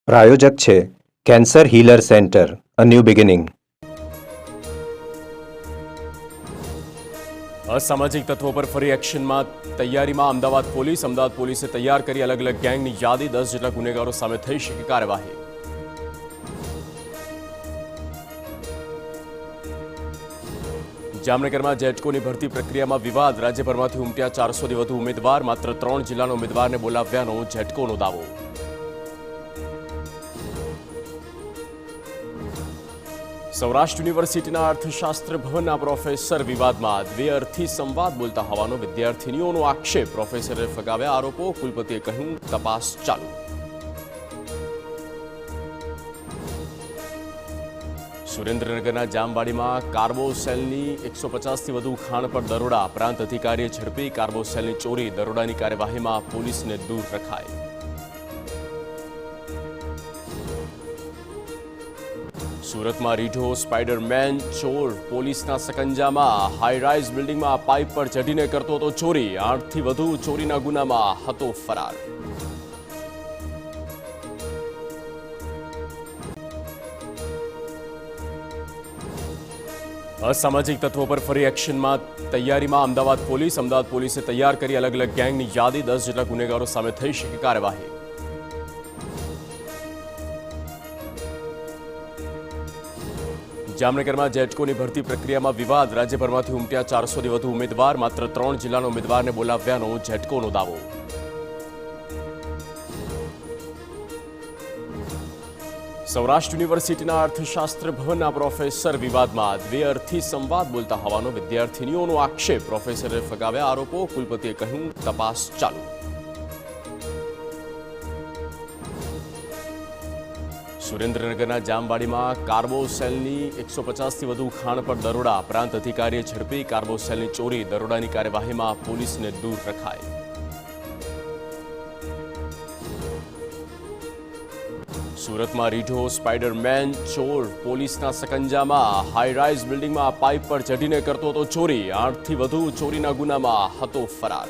પ્રાયોજક છે cancer healer centre, a new beginning. અસામાજિક તત્વો પર ફરી એક્શનમાં તૈયારીમાં અમદાવાદ પોલીસે તૈયાર કરી અલગ અલગ ગેંગની યાદી. 10 જેટલા ગુનેગારો સામે થઈ શકે કાર્યવાહી. જામનગરમાં જેટકોની ભરતી પ્રક્રિયામાં વિવાદ. રાજ્યભરમાંથી ઉમટ્યા 400થી વધુ ઉમેદવાર. માત્ર 3 જિલ્લાના ઉમેદવારને બોલાવ્યાનો જેટકોનો દાવો. સૌરાષ્ટ્ર યુનિવર્સિટીના અર્થશાસ્ત્ર ભવનના પ્રોફેસર વિવાદમાં દ્વિઅર્થી સંવાદ બોલતા હોવાનો વિદ્યાર્થીનીઓનો આક્ષેપ. પ્રોફેસરે ફગાવ્યા આરોપો. કુલપતિએ કહ્યું તપાસ ચાલુ. સુરેન્દ્રનગરના જામવાડીમાં કાર્બોસેલની 150થી વધુ ખાણ પર દરોડા. પ્રાંત અધિકારીએ ઝડપી કાર્બોસેલની ચોરી. દરોડાની કાર્યવાહીમાં પોલીસને દૂર રખાઈ. સુરતમાં રીઢો સ્પાઈડરમેન ચોર પોલીસના સકંજામાં. હાઈરાઇઝ બિલ્ડિંગમાં પાઇપ પર ચઢીને કરતો હતો ચોરી. 8થી વધુ ચોરીના ગુનામાં હતો ફરાર. અસામાજિક તત્વો પર ફરી એક્શનમાં તૈયારીમાં અમદાવાદ પોલીસે તૈયાર કરી અલગ અલગ ગેંગની યાદી. 10 જેટલા ગુનેગારો સામે થઈ શકે કાર્યવાહી. જામનગરમાં જેટકોની ભરતી પ્રક્રિયામાં વિવાદ. રાજ્યભરમાંથી ઉમટ્યા 400થી વધુ ઉમેદવાર. માત્ર 3 જિલ્લાના ઉમેદવારને બોલાવ્યાનો જેટકોનો દાવો. સૌરાષ્ટ્ર યુનિવર્સિટીના અર્થશાસ્ત્ર ભવનના પ્રોફેસર વિવાદમાં દ્વિઅર્થી સંવાદ બોલતા હોવાનો વિદ્યાર્થીનીઓનો આક્ષેપ. પ્રોફેસરે ફગાવ્યા આરોપો. કુલપતિએ કહ્યું તપાસ ચાલુ. સુરેન્દ્રનગરના જામવાડીમાં કાર્બોસેલની 150થી વધુ ખાણ પર દરોડા. પ્રાંત અધિકારીએ ઝડપી કાર્બોસેલની ચોરી. દરોડાની કાર્યવાહીમાં પોલીસને દૂર રખાઈ. સુરતમાં રીઢો સ્પાઈડરમેન ચોર પોલીસના સકંજામાં. હાઈરાઇઝ બિલ્ડિંગમાં પાઇપ પર ચઢીને કરતો હતો ચોરી. 8થી વધુ ચોરીના ગુનામાં હતો ફરાર.